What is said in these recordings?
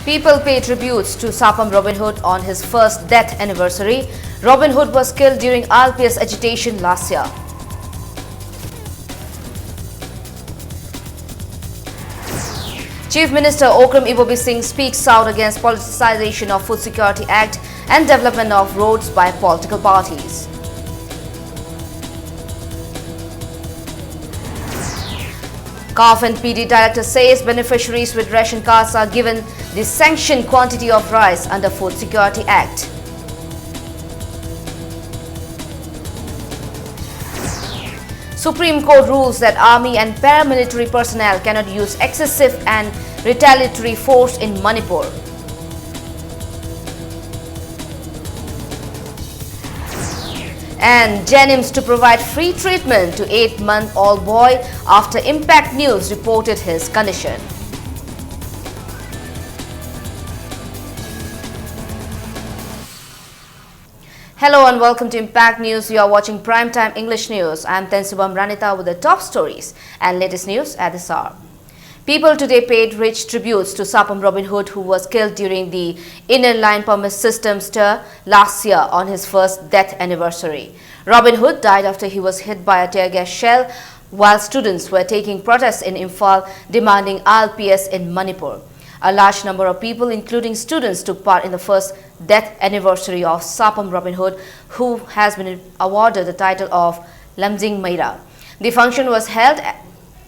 People pay tributes to Sapam Robin Hood on his first death anniversary. Robin Hood was killed during RPS agitation last year. Chief Minister Okram Ibobi Singh speaks out against politicization of Food Security Act and development of roads by political parties. CAF and PD Director says beneficiaries with ration cards are given the sanctioned quantity of rice under Food Security Act. Supreme Court rules that army and paramilitary personnel cannot use excessive and retaliatory force in Manipur. And Jennings to provide free treatment to 8-month-old boy after Impact News reported his condition. Hello and welcome to Impact News. You are watching Primetime English News. I am Tensubam Ranita with the top stories and latest news at this hour. People today paid rich tributes to Sapam Robin Hood, who was killed during the Inner Line Permit System stir last year on his first death anniversary. Robin Hood died after he was hit by a tear gas shell while students were taking protests in Imphal demanding RPS in Manipur. A large number of people, including students, took part in the first death anniversary of Sapam Robin Hood, who has been awarded the title of Lamjing Meira. The function was held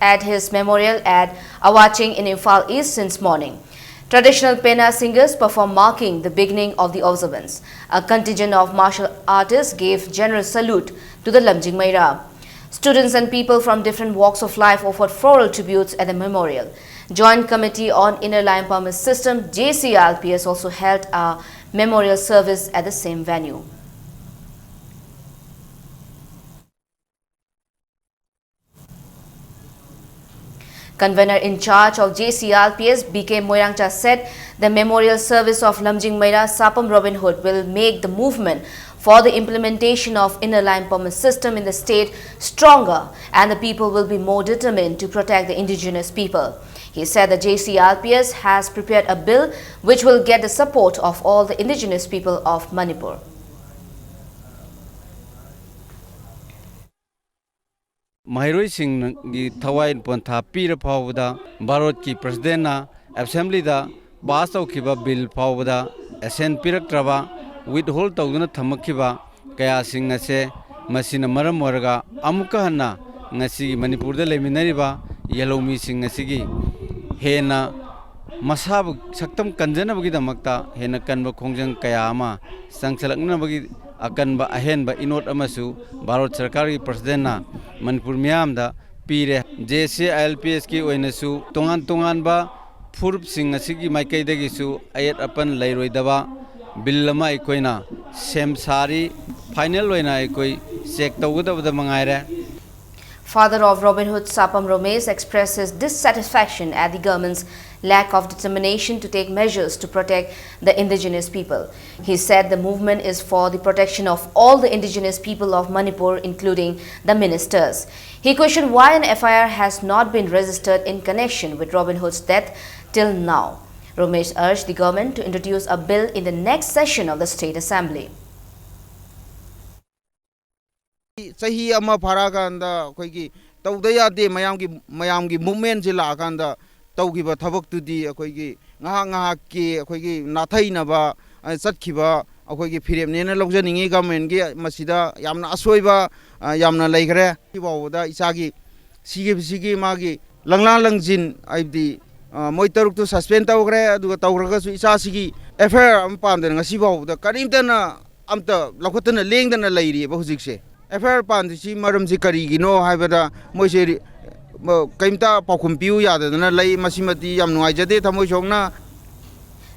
at his memorial at Awaching in Imphal East since morning. Traditional Pena singers performed marking the beginning of the observance. A contingent of martial artists gave general salute to the Lamjing Meira. Students and people from different walks of life offered floral tributes at the memorial. Joint Committee on Inner Line Permit System JCRPS also held a memorial service at the same venue. Convener in charge of JCRPS, BK Moirangcha, said the memorial service of Lamjing Meira Sapam Robin Hood will make the movement for the implementation of Inner Line Permit System in the state stronger, and the people will be more determined to protect the indigenous people. He said the JCRPS has prepared a bill which will get the support of all the indigenous people of Manipur. Mahiroi Singh gi thawai pontha pira phawda Bharat ki president na assembly da pass tawkiba bill phawda asen piraktraba withhold tawduna thamakkiba kaya sing ase masina maram moraga amuka hanna ngasi Manipur da leminariba yalomi sing asigi hena masab saktam kanjana bagi damakta hena kanba khongjang kaya ama sangchalakna bagi akanba ahenba inot amasu Bharat Sarkar ki president na Manipur miyam da pire JCLPS ki oinasu tongan ba furup sing asigi maikai dagi su ayat apan lairoidaba billama ikoina sem sari final oina ikoi check tawgudabada mangaire. Father of Robin Hood, Sapam Romesh, expressed his dissatisfaction at the government's lack of determination to take measures to protect the indigenous people. He said the movement is for the protection of all the indigenous people of Manipur, including the ministers. He questioned why an FIR has not been registered in connection with Robin Hood's death till now. Romesh urged the government to introduce a bill in the next session of the State Assembly. Sahi ama faraganda koigi tawdaya de mayamgi movement jila kanda tawgiba thabak tudi koigi ngaha ki koigi nathai na ba chatkiba koigi phirem nena lawjaningi government gi masida yamna asoiba yamna leigre bawda isagi sigi magi langla langjin aibdi moi taruk tu suspend tawgre aduga tawraga su isa sigi affair am pandena ngasi bawda karimtana amta lakotana lengdana leiri ba hujikse FIR Pandisi Maram Zikarigino, Hibada, Moiseri Kaimta Pokumpiu Yadana Lay Masimati Yamnuajade Tamoshona.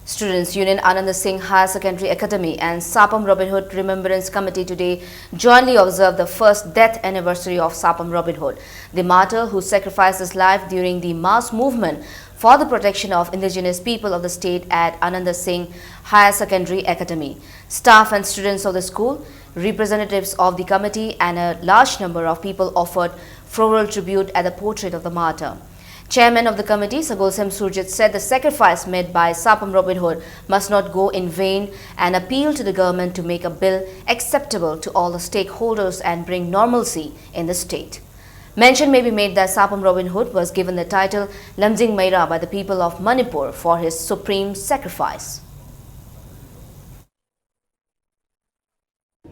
Students Union Ananda Singh Higher Secondary Academy and Sapam Robin Hood Remembrance Committee today jointly observed the first death anniversary of Sapam Robin Hood, the martyr who sacrificed his life during the mass movement for the protection of indigenous people of the state at Ananda Singh Higher Secondary Academy. Staff and students of the school, representatives of the committee and a large number of people offered floral tribute at the portrait of the martyr. Chairman of the committee, Sagolsem Surjit, said the sacrifice made by Sapam Robin Hood must not go in vain and appealed to the government to make a bill acceptable to all the stakeholders and bring normalcy in the state. Mention may be made that Sapam Robin Hood was given the title Lamjing Meira by the people of Manipur for his supreme sacrifice.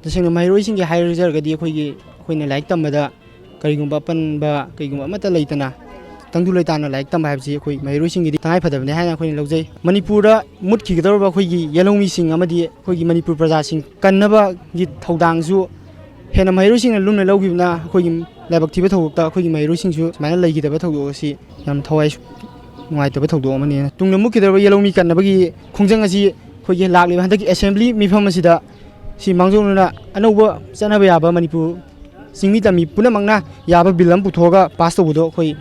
तसेंग माइरोइसिंग के higher reserve गदी अखोइने like तमदा करिगुंबा पनबा करिगुंबा अमता लेतना तंगदु लेताना like तम हाबसी अखोइ माइरोइसिंग गी ताइ फदबने हाना अखोइने लौजै मणिपुर मुटखि गदरबा अखोइगी येलोमी सिंग अमदी अखोइगी मणिपुर प्रजा सिंग कन्नबा गी थौदांगजु हेना माइरोइसिंग लुमने लौगिबना अखोइगी लाइबक थिबा थौदता अखोइगी माइरोइसिंगजु सुमाइना लैगिदबा थौदोसी याम थवाइ नुवाइतबा थौदो अमने तुंगना मुखिदरबा येलोमी कन्नबगी खोंजंग असि अखोइगी लाक्लिबा हंदकी assembly मिफम असिदा si mangzongna anouba chanaba yaba manipur singmi tami punamangna yaba bilam puthoga pass tobudo khoi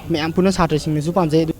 mayam puna satra singna su pamjai.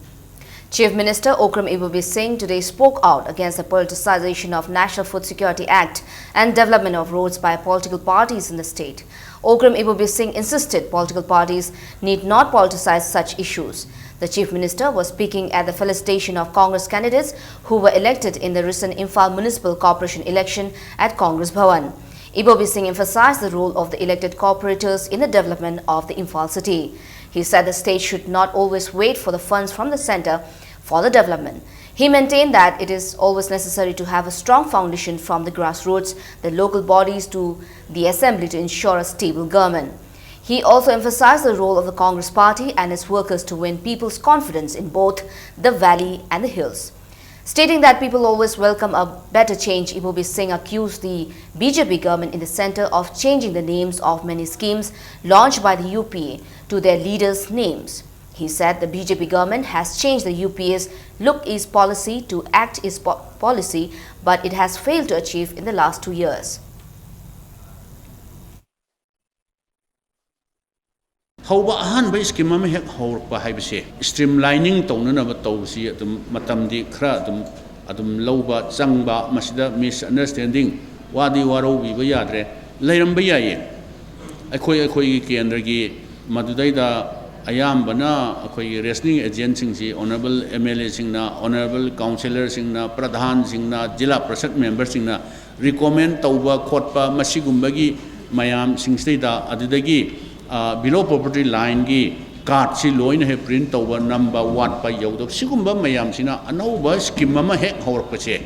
Chief Minister Okram Ibobi Singh today spoke out against the politicization of National Food Security Act and development of roads by political parties in the state. Okram Ibobi Singh insisted political parties need not politicize such issues. The Chief Minister was speaking at the felicitation of Congress candidates who were elected in the recent Imphal Municipal Corporation election at Congress Bhavan. Ibobi Singh emphasized the role of the elected corporators in the development of the Imphal city. He said the state should not always wait for the funds from the centre for the development. He maintained that it is always necessary to have a strong foundation from the grassroots, the local bodies to the assembly to ensure a stable government. He also emphasized the role of the Congress party and its workers to win people's confidence in both the valley and the hills. Stating that people always welcome a better change, Ibobi Singh accused the BJP government in the centre of changing the names of many schemes launched by the UPA to their leaders' names. He said the BJP government has changed the UPA's look is policy to act is policy, but it has failed to achieve in the last 2 years. Hauba ahanba scheme ama hek hawrpa haibase streamlining tawnanaba tawsi adum matamdi khra adum lawba changba masida misunderstanding wadi waro biba yadre leiramba yaye akhoi kendra gi madudaida ayambana akhoi reasoning agent singsi honorable MLA singna honorable councillor singna pradhan singna jila prasad member singna recommend tawba khotpa masigumbagi mayam singsteida adudagi below poverty line gi card si loin he print over number 1 pa yaudo sigumba mayam sina anauba scheme ma hek hawrpa che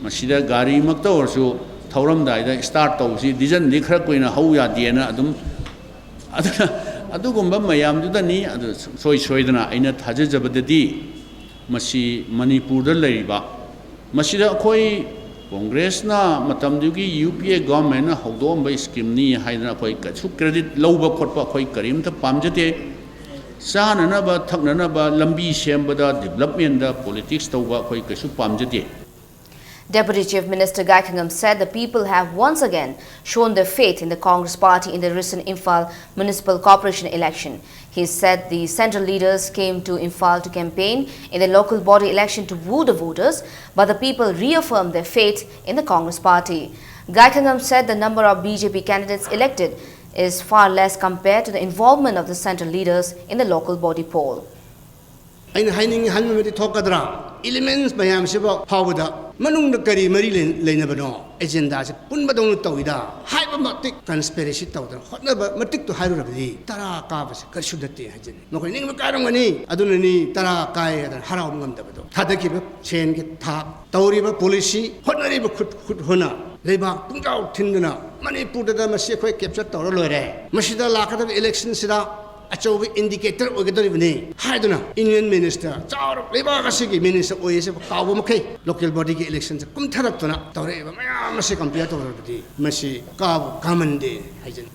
masida gari makta orsu thauram dai da start taw si dijan ni khara koina hau ya diena adum adugumba mayam du da ni adu soidana aina thajajabadadi masi manipur da leiba masida khoi Congress na matamdugi UPA government na hawdom by scheme ni haidana khoi kachu credit lowba khotpa khoi karim ta pamjate sana na ba thakna na ba lambi sembada development da politics tawba khoi kachu pamjate. Deputy Chief Minister Gaikangam said the people have once again shown their faith in the Congress party in the recent Imphal Municipal Corporation election. He said the central leaders came to Imphal to campaign in the local body election to woo the voters, but the people reaffirmed their faith in the Congress party. Gaikangam said the number of BJP candidates elected is far less compared to the involvement of the central leaders in the local body poll. Elements mayam siba hawda manung na kari mari lena bano agenda se pun badong tawida haiba matik transparency tawda hotna ba matik to hairu rabdi tara ka ba se karshudate hajin no ko ning makaram ngani aduna ni tara kai adan haraw ngam da bado thadaki ba chen ke tha tawri ba policy hotna ri ba khut hona leiba pungjaw thinduna manipur da ma se khoi capture tawra loire masida lakada election sida achove indicator ogadoribne haiduna Indian minister chaur leba gasigi minister oise kawo makai local body ki election kum tharaktuna tawre mayam se compare tawrabdi masi kaw kamande haijin.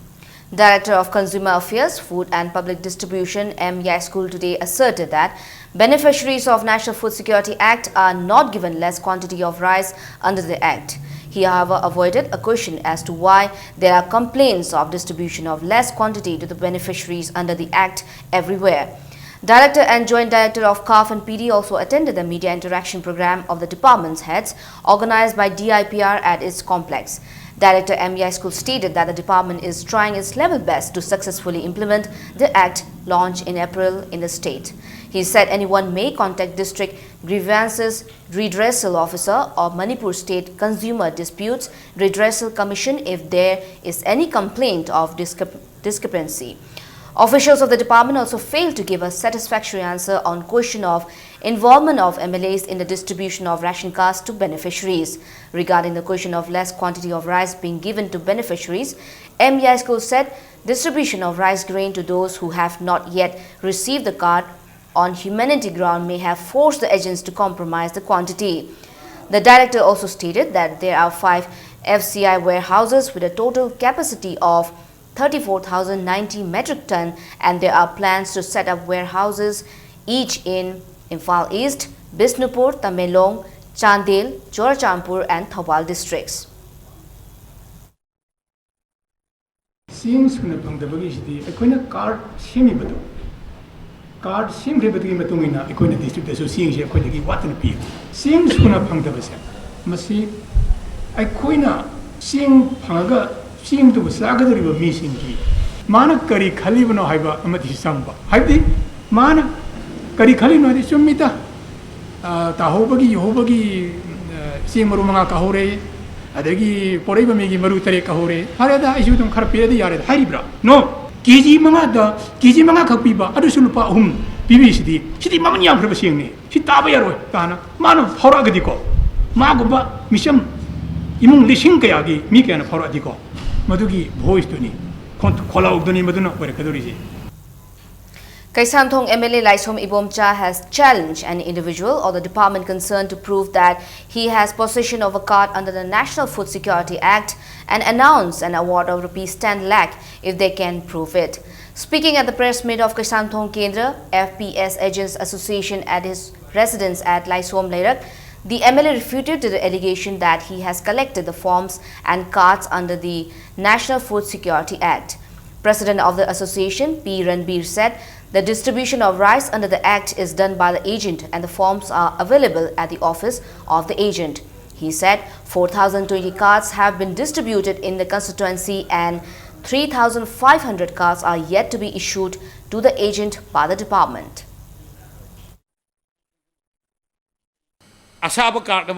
Director of Consumer Affairs, Food and Public Distribution M. Yaskul today asserted that beneficiaries of National Food Security Act are not given less quantity of rice under the Act. He, however, avoided a question as to why there are complaints of distribution of less quantity to the beneficiaries under the Act everywhere. Director and Joint Director of CAF and PD also attended the media interaction program of the department's heads organized by DIPR at its complex. Director MEI School stated that the department is trying its level best to successfully implement the act launched in April in the state. He said anyone may contact District Grievances Redressal Officer or Manipur State Consumer Disputes Redressal Commission if there is any complaint of discrepancy. Officials of the department also failed to give a satisfactory answer on question of involvement of MLAs in the distribution of ration cards to beneficiaries. Regarding the question of less quantity of rice being given to beneficiaries, MEI School said distribution of rice grain to those who have not yet received the card on humanity ground may have forced the agents to compromise the quantity. The director also stated that there are 5 FCI warehouses with a total capacity of 34,090 metric ton and there are plans to set up warehouses each in Imphal East, Bisnupur, Tamenglong, Chandel, Churachandpur and Thawal districts. Seems kuna pangdabagi sidi ekoina card semi badu card sim rebadu matungina ekoina district association ekoina gi watan pi seems kuna pangdabase masi ekoina sing phangaga sing tu sagadariba mi singi mana kari khali bano haiba amati samba haidi mana kari khali no di sumita tahobagi sing maru manga kahore adagi poraiba megi maru tare kahore harada isu tum khar pire di yare haribra no kg manga khakpiba adu sulpa bibi sidi mamani yam khra sing ni si taba yaro tana manu phora gadi ko maguba misam imung lising kaya gi mi kana phora di ko madugi voice to ni kontu khola ogdoni maduna pare kadori Kaisamthong MLA Laisom Ibomcha has challenged an individual or the department concerned to prove that he has possession of a card under the National Food Security Act and announce an award of Rs 10 lakh if they can prove it. Speaking at the press meet of Kaisamthong Kendra, FPS Agents Association at his residence at Laisom Leirak, the MLA refuted the allegation that he has collected the forms and cards under the National Food Security Act. President of the association, P. Ranbir, said the distribution of rice under the Act is done by the agent and the forms are available at the office of the agent. He said 4,020 cards have been distributed in the constituency and 3,500 cards are yet to be issued to the agent by the department. Asaba card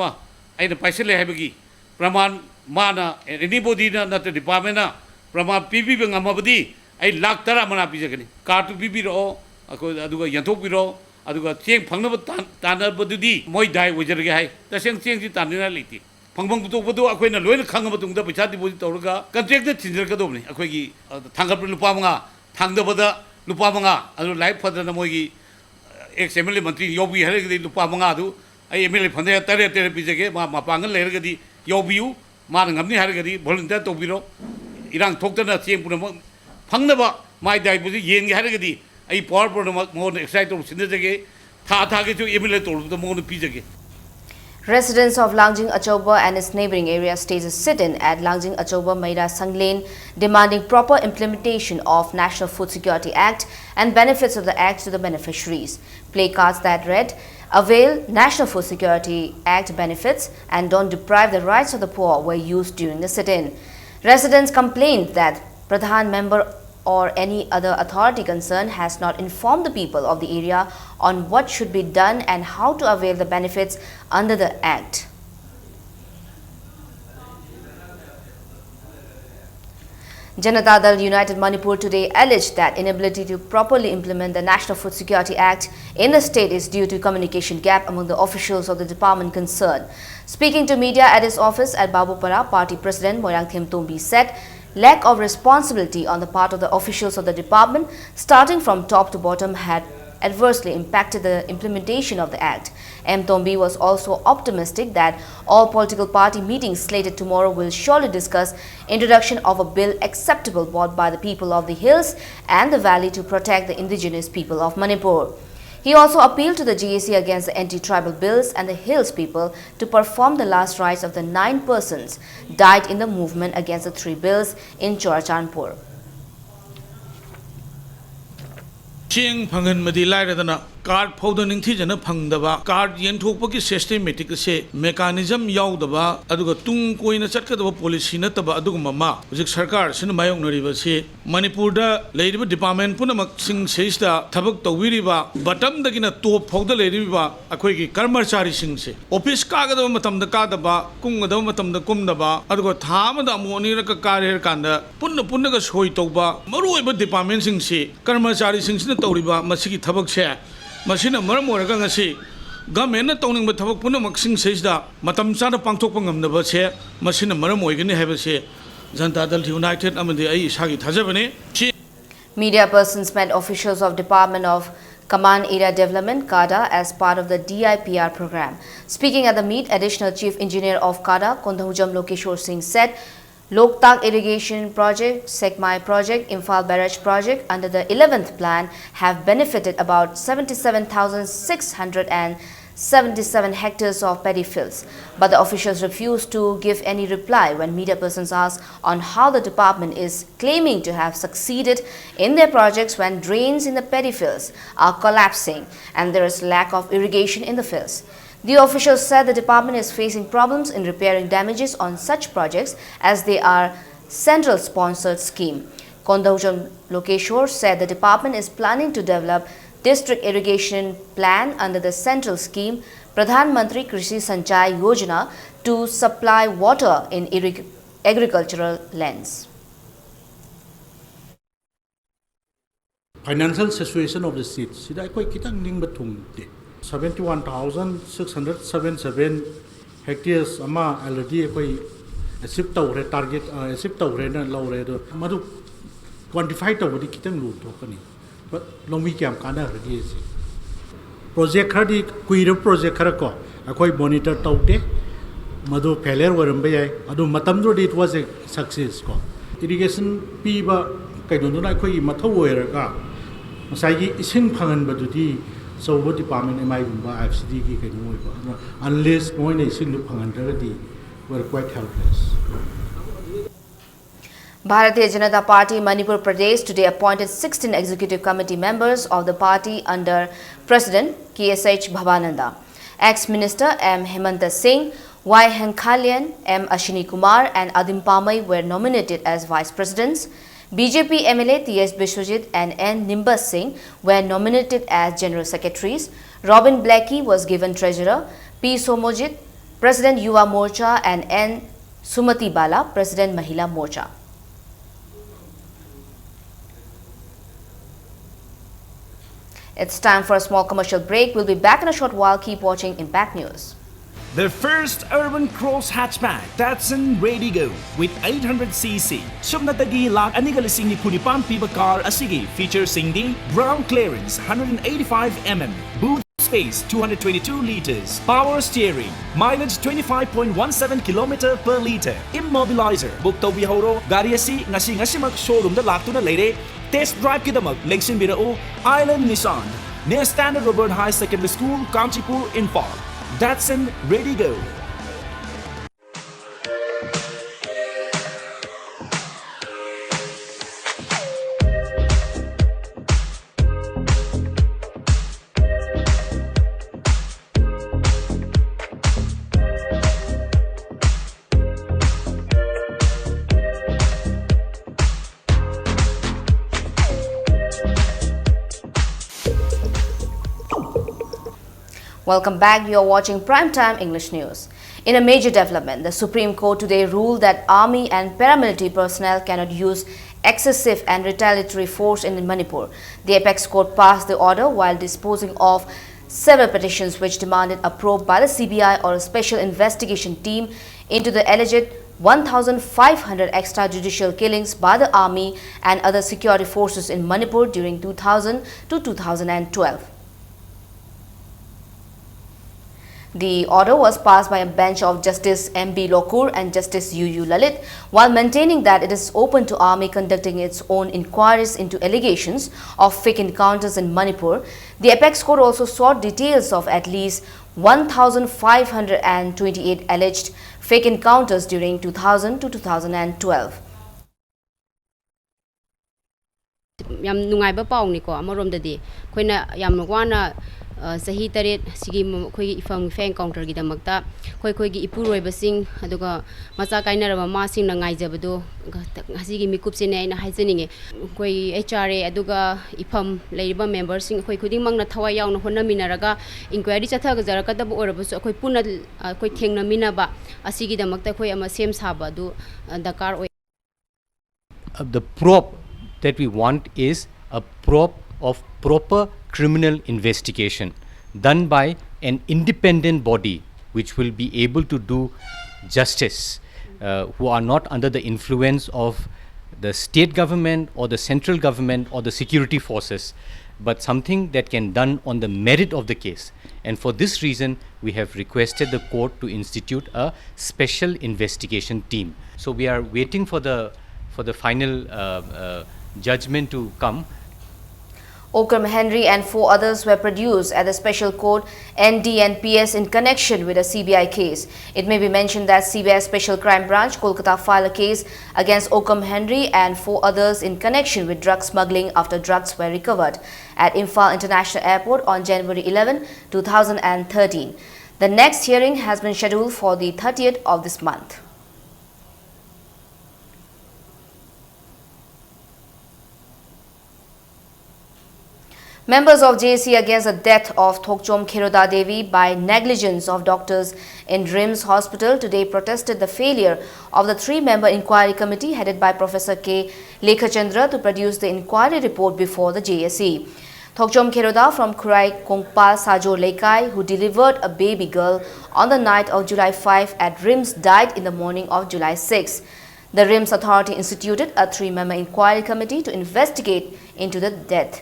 aina paisa le habagi praman mana anybody na the department na praman PB ngamabadi ai lakh tara mana pijagani card to PB ro ako aduga yanthok biro aduga cheng phangnaba tanabadudi moi dai ojarge hai taseng cheng ji tanina liti phangbang to bodu akoina loina khangaba tungda paisa deposit tawraga contract na thinjar ka dobni akoigi thangap lupa manga thangdabada lupa manga adu life fadana moigi XML mantri yobi haragdi lupa manga adu I MLA Fanda Tare Pizake, Mapangan Lergadi, Yobu, Marangamni Hargadi, Volunteer Tobiro, Iran Tokana, Chimpur, Pangaba, my diabetes, Yen Hargadi, I pour more excited of Sindage, Tataki to emulate the Mon Pizake. Residents of Langjing Achoba and its neighboring area staged a sit-in at Langjing Achoba Maida Sanglane demanding proper implementation of National Food Security Act and benefits of the Act to the beneficiaries. Placards that read, "Avail National Food Security Act benefits and don't deprive the rights of the poor" were used during the sit-in. Residents complained that Pradhan member or any other authority concerned has not informed the people of the area on what should be done and how to avail the benefits under the Act. Janata Dal United Manipur today alleged that inability to properly implement the National Food Security Act in the state is due to communication gap among the officials of the department concerned. Speaking to media at his office at Babupara, party president Moirang Themtombi said lack of responsibility on the part of the officials of the department, starting from top to bottom, had adversely impacted the implementation of the Act. M. Tombi was also optimistic that all political party meetings slated tomorrow will surely discuss introduction of a bill acceptable both by the people of the hills and the valley to protect the indigenous people of Manipur. He also appealed to the GAC against the anti-tribal bills and the hills people to perform the last rites of the 9 persons died in the movement against the 3 bills in Churachandpur. Ching Pangan Madi Laradana, कार फौद निंगथीजन फंगदबा कार येंथोकपगी systematic से mechanism याउदबा अदुगा तुंग कोइना चटकदबा पॉलिसी नतबा अदुगुम मा हुजिक सरकार सिन मायोंगनरिबसे मणिपुरदा लेरिबा डिपार्टमेंट पुनमक सिंग सेइसदा थबक तौबिरिबा बटम दगिना टॉप फौद लेरिबा अखोइगी कर्मचारी सिंग से ऑफिस कागदबा मतमदा कादबा कुंगदबा मतमदा कुमदबा अदुगा थामदा मोनिरक कार कांदा पुन्न पुन्नगा सोई तौबा मरुइबा डिपार्टमेंट सिंग से कर्मचारी सिंग सिन तौरिबा मसिगी थबक से मसिना मरम ओरगा ngasi गवर्नमेंट तौनिंग थबक पुनमक सिंग सेइसदा मतम चाना पांगथोकपा ngamdaba se masina maram oigani haibase Janata Dal United अमदे I इसागी थाजबने Media persons met officials of Department of Command Area Development, CADA, as part of the DIPR program. Speaking at the meet, Additional Chief Engineer of CADA, Kondahujam Lokeshwar Singh said, Loktak Irrigation Project, Sekmai Project, Imphal Barrage Project under the 11th plan have benefited about 77,677 hectares of paddy fields. But the officials refused to give any reply when media persons asked on how the department is claiming to have succeeded in their projects when drains in the paddy fields are collapsing and there is lack of irrigation in the fields. The officials said the department is facing problems in repairing damages on such projects as they are central sponsored scheme. Kondahujam Lokeshwar said the department is planning to develop district irrigation plan under the central scheme Pradhan Mantri Krishi Sanchay Yojana to supply water in agricultural lands. Financial situation of the seats. Sida koi kitang ning batung te. 71,677 hectares ama already koi achieve tawre target achieve tawre na lawre do madu quantify tawdi kitang lu to kani. But long we cam kana regi si. Project khadi kuira project kharako akoi monitor tawte madu failure warambe yai adu matam do it was a success ko. Irrigation pi ba kaidon na koi mathau oiraga masai gi ising phangan badudi so what department am I FCD ki kaidon oiba unless point ising lu phangan ragadi were quite helpless. Bharatiya Janata Party Manipur Pradesh today appointed 16 executive committee members of the party under President KSH Bhavananda. Ex-Minister M. Hemanta Singh, Y. Hankhalian, M. Ashini Kumar and Adim Pamai were nominated as vice presidents. BJP MLA T.S. Bishwajit and N. Nimbas Singh were nominated as general secretaries. Robin Blackie was given treasurer. P. Somojit, President Yuva Morcha and N. Sumati Bala, President Mahila Morcha. It's time for a small commercial break. We'll be back in a short while. Keep watching Impact News. The first urban cross hatchback, Datsun Ready Go with 800cc. Subnatagi lak anigalising ni Punipan piba car asigi features singdi ground clearance 185mm, boot space 222 liters, power steering, mileage 25.17 km per liter, immobilizer. Bukto bihoro gariasi ngasi mag showroom da laktuna lere. Test drive kidamak Lexin Birao, Island Nissan, near Standard Robert High Secondary School, Kanchipur, Imphal. Datsun Ready Go. Welcome back. You are watching Primetime English News. In a major development, the Supreme Court today ruled that army and paramilitary personnel cannot use excessive and retaliatory force in Manipur. The apex court passed the order while disposing of several petitions which demanded a probe by the CBI or a special investigation team into the alleged 1,500 extrajudicial killings by the army and other security forces in Manipur during 2000 to 2012. The order was passed by a bench of Justice M.B. Lokur and Justice U.U. Lalit, while maintaining that it is open to army conducting its own inquiries into allegations of fake encounters in Manipur. The apex court also sought details of at least 1,528 alleged fake encounters during 2000 to 2012. ꯌꯥꯝ ꯅꯨꯡꯉꯥꯏꯕ ꯄꯥꯎꯅꯤꯀꯣ ꯑꯃꯔꯣꯝꯗꯗꯤ ꯑꯩꯈꯣꯏꯅ ꯌꯥꯝꯅ ꯋꯥꯅ ꯆꯍꯤ 7 ꯁꯤꯒꯤ ꯑꯩꯈꯣꯏꯒꯤ ꯏꯐꯝ ꯑꯦꯟꯀꯥꯎꯟꯇꯔꯒꯤꯗꯃꯛꯇ ꯑꯩꯈꯣꯏꯒꯤ ꯏꯄꯨꯔꯣꯏꯕꯁꯤꯡ ꯑꯗꯨꯒ ꯃꯆꯥ ꯀꯥꯏꯅꯔꯕ ꯃꯥꯁꯤꯡꯅ ꯉꯥꯏꯖꯕꯗꯣ ꯉꯁꯤꯒꯤ ꯃꯤꯀꯨꯞꯁꯤꯅꯦ ꯑꯩꯅ ꯍꯥꯏꯖꯅꯤꯡꯉꯦ ꯑꯩꯈꯣꯏ HRA ꯑꯗꯨꯒ ꯏꯐꯝ ꯂꯩꯔꯤꯕ ꯃꯦꯝꯕꯔꯁꯤꯡ ꯑꯩꯈꯣꯏ ꯈꯨꯗꯤꯡꯃꯛꯅ ꯊꯋꯥꯏ ꯌꯥꯎꯅ ꯍꯣꯠꯅꯃꯤꯟꯅꯔꯒ ꯏꯟꯀ꯭ꯋꯥꯏꯔꯤ ꯆꯠꯊꯒꯖꯔꯛꯀꯗꯕ ꯑꯣꯏꯔꯕꯁꯨ ꯑꯩꯈꯣꯏ ꯄꯨꯟꯅ ꯑꯩꯈꯣꯏ ꯊꯦꯡꯅꯃꯤꯟꯅꯕ ꯑꯁꯤꯒꯤꯗꯃꯛꯇ ꯑꯩꯈꯣꯏ ꯑꯃ ꯁꯦꯝ ꯁꯥꯕ ꯑꯗꯨ ꯗꯔꯀꯥꯔ ꯑꯣꯏ. The probe that we want is a probe of proper criminal investigation done by an independent body which will be able to do justice, who are not under the influence of the state government or the central government or the security forces, but something that can done on the merit of the case. And for this reason, we have requested the court to institute a special investigation team. So we are waiting for the final judgment to come. Okram Henry and 4 others were produced at the special court NDNPS in connection with a CBI case. It may be mentioned that CBI Special Crime Branch, Kolkata, filed a case against Okram Henry and 4 others in connection with drug smuggling after drugs were recovered at Imphal International Airport on January 11, 2013. The next hearing has been scheduled for the 30th of this month. Members of JAC against the death of Thokchom Kheroda Devi by negligence of doctors in RIMS Hospital today protested the failure of the 3-member inquiry committee headed by Professor K. Lekhachandra to produce the inquiry report before the JAC. Thokchom Kheroda from Khurai Kongpal Sajo Lekai, who delivered a baby girl on the night of July 5 at RIMS, died in the morning of July 6. The RIMS authority instituted a 3-member inquiry committee to investigate into the death.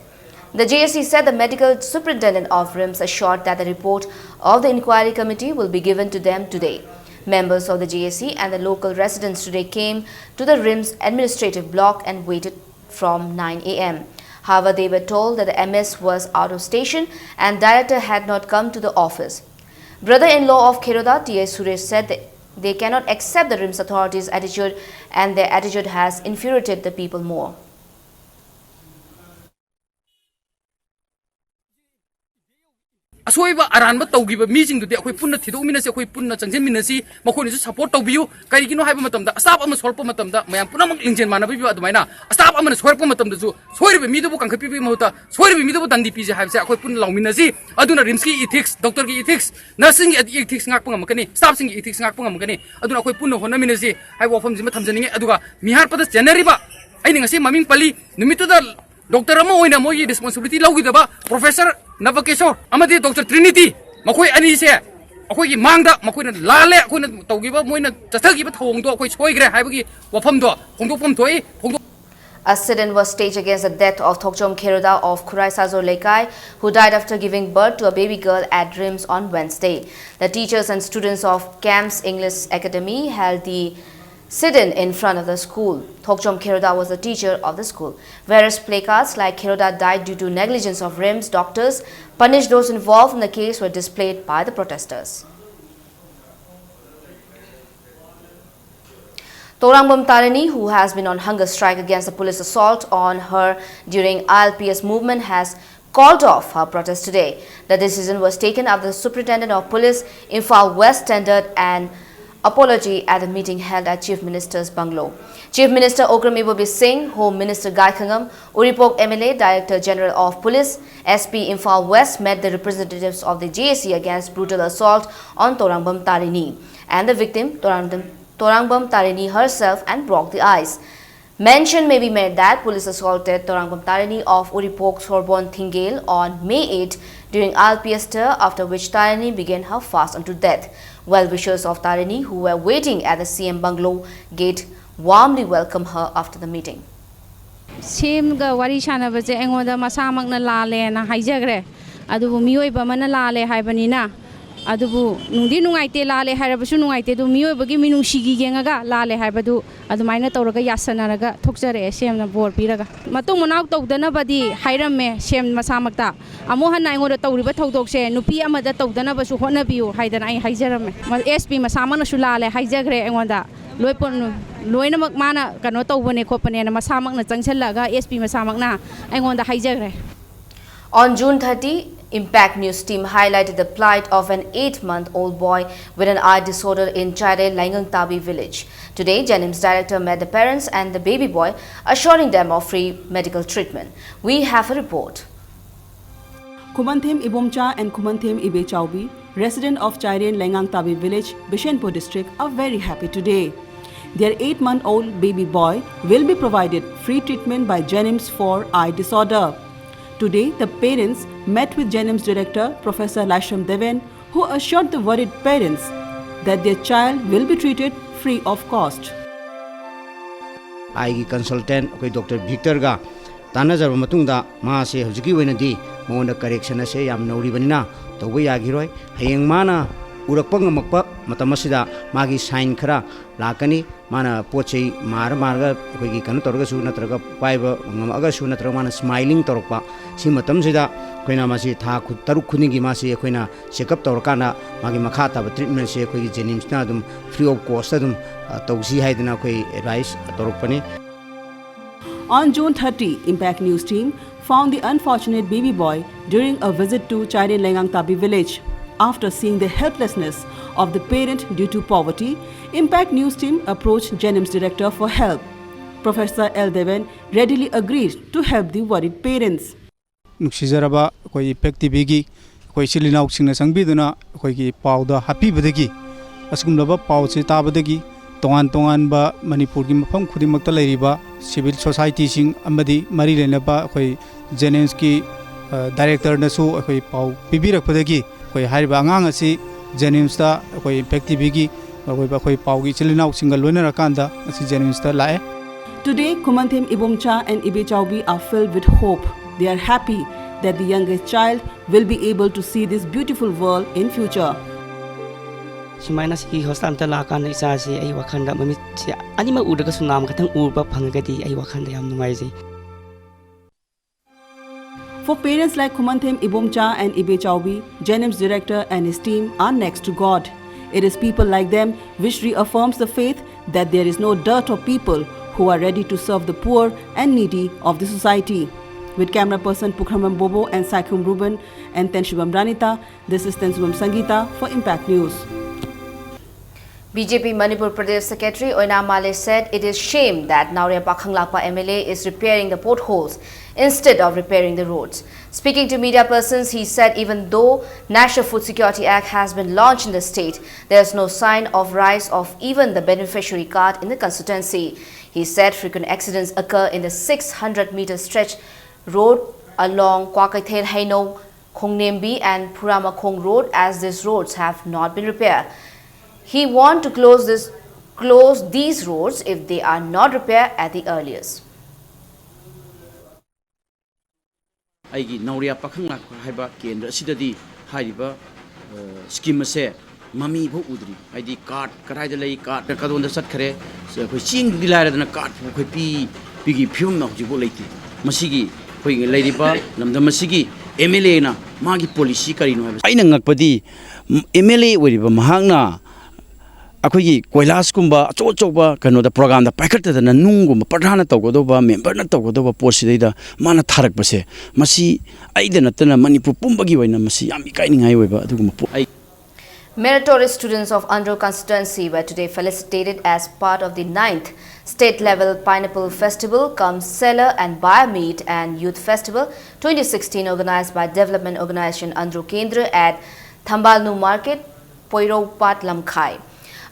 The JSC said the medical superintendent of RIMS assured that the report of the inquiry committee will be given to them today. Members of the JSC and the local residents today came to the RIMS administrative block and waited from 9 a.m. However, they were told that the MS was out of station and director had not come to the office. Brother-in-law of Kheroda, T.S. Suresh, said that they cannot accept the RIMS authorities' attitude and their attitude has infuriated the people more. ꯑꯁꯣꯏꯕ ꯑꯔꯥꯟꯕ ꯇꯧꯈꯤꯕ ꯃꯤꯁꯤꯡꯗꯨꯗꯤ ꯑꯩꯈꯣꯏ ꯄꯨꯟꯅ ꯊꯤꯗꯣꯛꯃꯤꯟꯅꯁꯤ ꯑꯩꯈꯣꯏ ꯄꯨꯟꯅ ꯆꯪꯁꯤꯟꯃꯤꯟꯅꯁꯤ ꯃꯈꯣꯏꯅꯁꯨ support ꯇꯧꯕꯤꯌꯨ ꯀꯔꯤꯒꯤꯅꯣ ꯍꯥꯏꯕ ꯃꯇꯝꯗ ꯑꯁꯇꯥꯞ ꯑꯃ ꯁꯣꯏꯔꯛꯄ ꯃꯇꯝꯗ ꯃꯌꯥꯝ ꯄꯨꯝꯅꯃꯛ ꯂꯤꯡꯖꯦꯜ ꯃꯥꯟꯅꯕꯤꯕ ꯑꯗꯨꯃꯥꯏꯅ ꯑꯁꯇꯥꯞ ꯑꯃꯅ ꯁꯣꯏꯔꯛꯄ ꯃꯇꯝꯗꯁꯨ ꯁꯣꯏꯔꯤꯕ ꯃꯤꯗꯨꯕꯨ ꯀꯟꯈꯠꯄꯤꯕꯒꯤ ꯃꯍꯨꯠꯇ ꯁꯣꯏꯔꯤꯕ ꯃꯤꯗꯨꯕꯨ ꯗꯟꯗꯤ ꯄꯤꯖꯦ ꯍꯥꯏꯕꯁꯦ ꯑꯩꯈꯣꯏ ꯄꯨꯟꯅ ꯂꯥꯎꯃꯤꯟꯅꯁꯤ ꯑꯗꯨꯅ ꯔꯤꯝꯁꯀꯤ ꯏꯊꯤꯛꯁ ꯗꯣꯛꯇꯔꯒꯤ ꯏꯊꯤꯛꯁ ꯅꯔꯁꯁꯤꯡꯒꯤ ꯏꯊꯤꯛꯁ ꯉꯥꯛꯄ ꯉꯝꯃꯛꯀꯅꯤ ꯁ꯭ꯇꯥꯐꯁꯤꯡꯒꯤ ꯏꯊꯤꯛꯁ ꯉꯥꯛꯄ ꯉꯝꯃꯛꯀꯅꯤ ꯑꯗꯨꯅ ꯑꯩꯈꯣꯏ ꯄꯨꯟꯅ ꯍꯣꯠꯅꯃꯤꯟꯅꯁꯤ ꯍꯥꯏꯕ ꯋꯥꯐꯝꯁꯤꯃ ꯊꯝꯖꯅꯤꯡꯉꯤ ꯑꯗꯨꯒ ꯃꯤꯍꯥꯠꯄꯗ ꯆꯦꯟꯅꯔꯤꯕ ꯑꯩꯅ ꯉꯁꯤ ꯃꯃꯤꯡ ꯄꯜꯂꯤ ꯅꯨꯃꯤꯠꯇꯨꯗ ꯗꯣꯛꯇꯔ ꯑꯃ ꯑꯣꯏꯅ ꯃꯣꯏꯒꯤ ꯔꯦꯁꯄꯣꯟꯁꯤꯕꯤꯂꯤꯇꯤ ꯂꯧꯈꯤꯗꯕ ꯄ꯭ꯔꯣꯐꯦꯁꯔ ꯅꯕꯀꯦꯁꯣꯔ ꯑꯃꯗꯤ ꯗꯣꯛꯇꯔ ꯇ꯭ꯔꯤꯅꯤꯇꯤ ꯃꯈꯣꯏ ꯑꯅꯤꯁꯦ ꯑꯩꯈꯣꯏꯒꯤ ꯃꯥꯡꯗ ꯃꯈꯣꯏꯅ ꯂꯥꯜꯂꯦ ꯑꯩꯈꯣꯏꯅ ꯇꯧꯈꯤꯕ ꯃꯣꯏꯅ ꯆꯠꯊꯈꯤꯕ ꯊꯧꯑꯣꯡꯗꯣ ꯑꯩꯈꯣꯏ ꯁꯣꯏꯈ꯭ꯔꯦ ꯍꯥꯏꯕꯒꯤ ꯋꯥꯐꯝꯗꯣ ꯐꯣꯡꯗꯣꯛꯐꯝ ꯊꯣꯛꯏ. A sit-in was staged against the death of Thokchom Kheroda of Khurai Sajo Lekai, who died after giving birth to a baby girl at RIMS on Wednesday. The teachers and students of Camps English Academy held the sit-in in front of the school. Thokchom Kheroda was the teacher of the school. Various placards like Kheroda died due to negligence of RIMS doctors, punish those involved in the case were displayed by the protesters. Torangbam Tarini, who has been on hunger strike against the police assault on her during ILPS movement, has called off her protest today. The decision was taken after the Superintendent of Police Imphal West tendered an apology at the meeting held at Chief Minister's bungalow. Chief Minister Okram Ibobi Singh, Home Minister Gai Khangam, Uripok MLA, Director General of Police, SP Imphal West met the representatives of the JAC against brutal assault on Torangbam Tarini and the victim Torangbam Tarini herself and broke the ice. Mention may be made that police assaulted Torangbam Tarini of Uripok Sorbonne Thingale on May 8 during ILPS tour, after which Tarini began her fast unto death. Well-wishers of Tarini, who were waiting at the CM bungalow gate, warmly welcomed her after the meeting. Semga wari sanabase engoda masamakna lale na haijagre adubu miyoiba mana lale haibanina adubu nungdi nungaite lale harabasu nungaite du miyoibagi minungsigi gengaga lale haibadu adumaina tawraga yasanaraga thokjare semna bor piraga matung manaw tawdana badi hairamme sem masamakta amo hanna engoda tawriba thawdokse nupi amada tawdana basu hona biu haidana ai haijaramme SP masamana su lale haijagre engoda loipon loinamak mana kano tawbane khopane na masamakna changchallaga SP masamakna aingonda haijagre. On June 30, Impact News team highlighted the plight of an 8-month-old boy with an eye disorder in Chaire Laingangtabi village. Today, Jenims director met the parents and the baby boy, assuring them of free medical treatment. We have a report. Kumanthem Ibomcha and Kumanthem Ibe Chaubi, resident of Chaire Laingangtabi village, Bishenpur district, are very happy today. Their 8-month-old baby boy will be provided free treatment by Jenims for eye disorder. Today, the parents met with Jenims director Professor Lashram Deven, who assured the worried parents that their child will be treated free of cost. I consultant Dr. Victor ga Tanajar Matunda Mase Hujiki Wenadi, Mona correction say am no ribanina, the way Agiroi, Hayang Mana, Urakpanga Makpa, Matamasida, Magi Sain Kara, Lakani, Mana Poche, Mara Marga, Wiki Kanatorga Sunatraga, Piber, Maga Sunatramana smiling Torpa, Simatamsida, Quena Masi Taku Tarukunigi Masi, Quena, Shekap Torkana, Magi Makata, treatment say Jenims Nadum, free of cost, Toxi Haidana rice, Torpani. On June 30, Impact News team found the unfortunate baby boy during a visit to Chaire Laingangtabi village. After seeing the helplessness of the parent due to poverty, Impact News team approached Jenims director for help. Professor L. Deven readily agreed to help the worried parents. Nuksizaraba koi Impact TV koi silinaw singna sangbiduna koi ki pauda happy badagi asgumlaba pauche tabadagi tongan ba Manipur gi mafam khudimakta leiriba civil society sing amadi mari lenaba koi Jenims ki director nasu koi pau pibirakpadagi koi hariba angang asi Jenims ta koi Impact TV gi koi pau gi silinaw singal loina rakanda asi Jenims ta lae. Today, Kumanthem Ibomcha and Ibe Chaubi are filled with hope. They are happy that the youngest child will be able to see this beautiful world in future. Simana si hostam la kan isa si ay wakhanda mami si ani ma udaga sunam katang urba phangagadi ay wakhanda yam nungai ji. For parents like Kumanthem Ibomcha and Ibe Chaubi, Jenims director and his team are next to God. It is people like them which reaffirms the faith that there is no dearth of people who are ready to serve the poor and needy of the society. With camera person Pukramam Bobo and Saikum Ruben and Tenshubam Ranita, this is Tensubam Sangita for Impact News. BJP Manipur Pradesh Secretary Oina Male said it is shame that Nauria Pakhanglakpa MLA is repairing the potholes instead of repairing the roads. Speaking to media persons, he said even though National Food Security Act has been launched in the state, there is no sign of rise of even the beneficiary card in the constituency. He said frequent accidents occur in the 600-meter stretch road along Kwakaithel Haino, Khongnembi and Puramakhong Road as these roads have not been repaired. He wants to close these roads if they are not repaired at the earliest. Aigi Nauria Pakhanglakpa haiba kendra sidadi haiba scheme se mami bho udri ID card karai lei card kadonda satkhare khoi ching dilare dana card khoi pi pigi phum na jibo leiti masigi khoi leiriba lamda masigi MLA na magi policy kari no aina ngakpadi MLA weriba mahangna akhoi koilas kumba chochoba kano da program da paikhat da nungum pradhana tawgodoba member na tawgodoba posi da mana tharak base masi aida natana Manipur pumbagi waina masi yam ikainingai weba aduguma Meritorious students of Andhra constituency were today felicitated as part of the 9th state-level Pineapple Festival, cum Seller and Buyer Meet and Youth Festival 2016 organized by Development Organization Andhra Kendra at Thambalnu Market, Poiropat Lamkhai.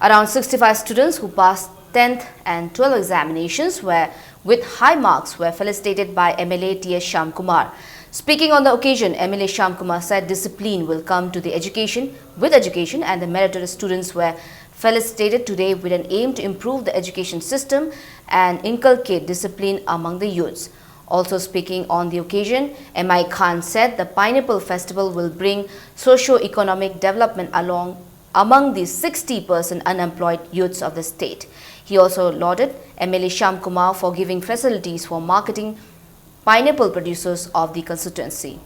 Around 65 students who passed 10th and 12th examinations with high marks were felicitated by MLA T.S. Shyamkumar. Speaking on the occasion, MLA Shyamkumar said discipline will come to the education and the meritorious students were felicitated today with an aim to improve the education system and inculcate discipline among the youths. Also speaking on the occasion, M.I. Khan said the Pineapple Festival will bring socio-economic development among the 60% unemployed youths of the state. He also lauded MLA Shyamkumar for giving facilities for marketing pineapple producers of the constituency.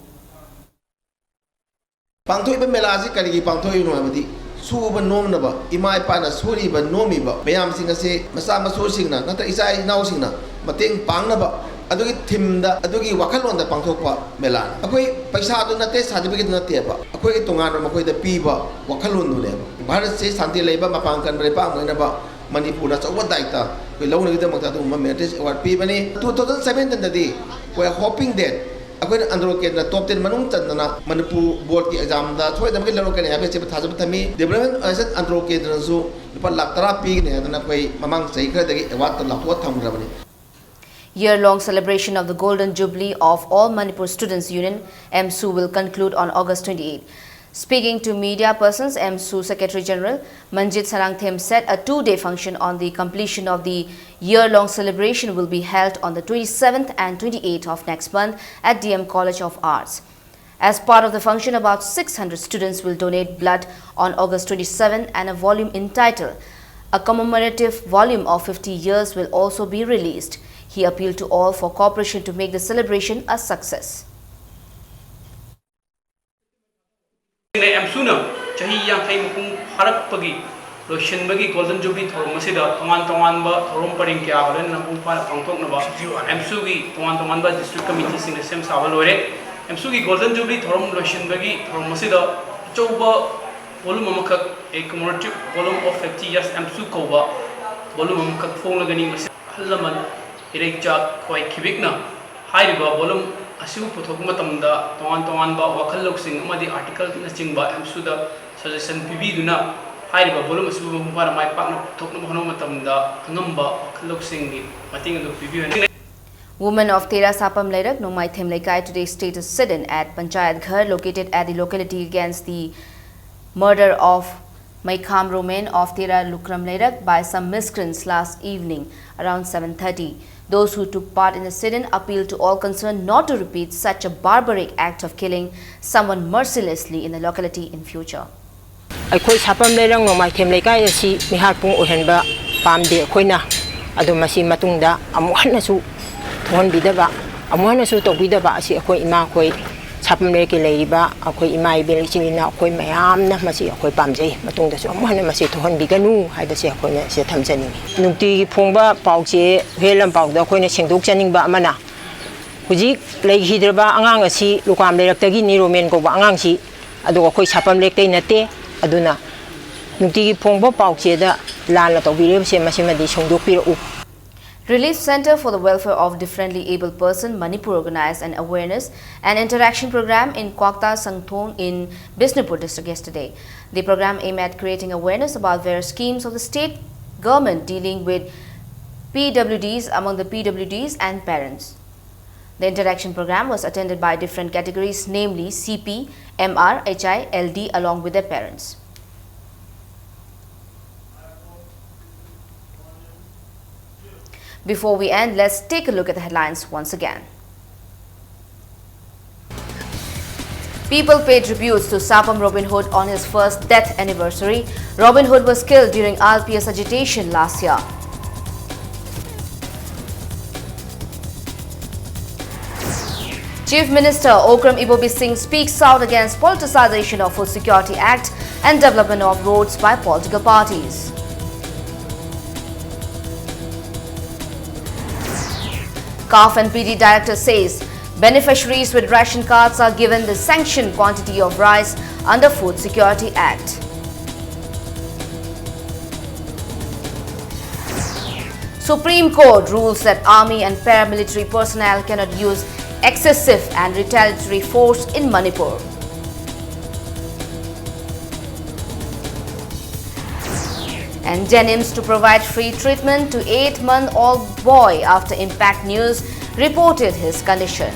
Pangthoi ba melasi kari pangthoi no amadi suba nomnaba imai pana suriba nomiba mayam singa se masa maso singna nata isai nau singna mateng pangnaba adugi thimda adugi wakalon da pangthokpa melan akoi paisa adu nate certificate nate ba akoi tongan makoi da piba wakalon nu leba bharat se santi leiba mapangkan repa moina ba Manipur da chawa daita koi launa gida makta du ma merit award pi bani 2017 da di we are hoping that akoi andro kendra top 10 manung chandana Manipur board ki exam da thoi da mai laro kan ya se thaja thami development asset andro kendra su lupa lakh tara pi ne adana koi mamang sei khra da award ta lakwa thamra bani. Year-long celebration of the Golden Jubilee of All Manipur Students Union, MSU, will conclude on August 28. Speaking to media persons, MSU Secretary General Manjit Sarangthem said a two-day function on the completion of the year-long celebration will be held on the 27th and 28th of next month at DM College of Arts. As part of the function, about 600 students will donate blood on August 27 and a volume entitled A Commemorative Volume of 50 Years will also be released. He appealed to all for cooperation to make the celebration a success. MSU chahi yankai mukung harak pagi lotion bagi Golden Jubilee thorom masida tongan ba thorom paring kya holen napung pa pangtok na ba MSU gi tongan ba district committee sing sem sawal ore MSU gi Golden Jubilee thorom lotion bagi thorom masida choba volume amakak a commemorative volume of 50 years MSU koba volume amakak phone lagani mas halaman Irekja koi kibikna hairiba volume asiu puthok matamda tongan ba wakal loksing amadi article na chingba MSU da suggestion pibiduna hairiba volume asiu para mai pakna puthok na hono matamda ngamba wakal loksing gi mating adu pibi. Women of Tera Sapam Leirak Nomai Themlaikai today stayed a sit-in at Panchayat Ghar located at the locality against the murder of Maikham Romain of Tera Lukram Leirak by some miscreants last evening around 7:30. Those who took part in the sit-in appealed to all concerned not to repeat such a barbaric act of killing someone mercilessly in the locality in future. Aikoi sapam lerang no mai them lekai asi mihar pung ohenba pamde khoina adu masi matungda amuhan su thon bidaba amuhan su to bidaba asi akoi ima koi sapam le ke leiba akoi ima ibel chilina akoi mayam na masi akoi pamjai matungda su amuhan masi thon biganu haida se akoi na se thamjani nungti phongba pauche helam pauda akoi na sengdok chaning ba amana huji lei hidraba angang asi lukam leiraktagi ni romen ko ba angang si adu akoi sapam lektei nate aduna nungti phongba pauche da lan la tobire se masimadi sengdok pira u. Relief Center for the Welfare of Differently Abled Person, Manipur organized an awareness and interaction program in Kwakta Sangthong in Bisnupur district yesterday. The program aimed at creating awareness about various schemes of the state government dealing with PWDs among the PWDs and parents. The interaction program was attended by different categories, namely CP, MR, HI, LD along with their parents. Before we end, let's take a look at the headlines once again. People paid tributes to Sapam Robin Hood on his first death anniversary. Robin Hood was killed during RPS agitation last year. Chief Minister Okram Ibobi Singh speaks out against politicization of Food Security Act and development of roads by political parties. CAF and PD director says beneficiaries with ration cards are given the sanctioned quantity of rice under Food Security Act. Supreme Court rules that army and paramilitary personnel cannot use excessive and retaliatory force in Manipur. And Jenims to provide free treatment to 8-month-old boy after Impact News reported his condition.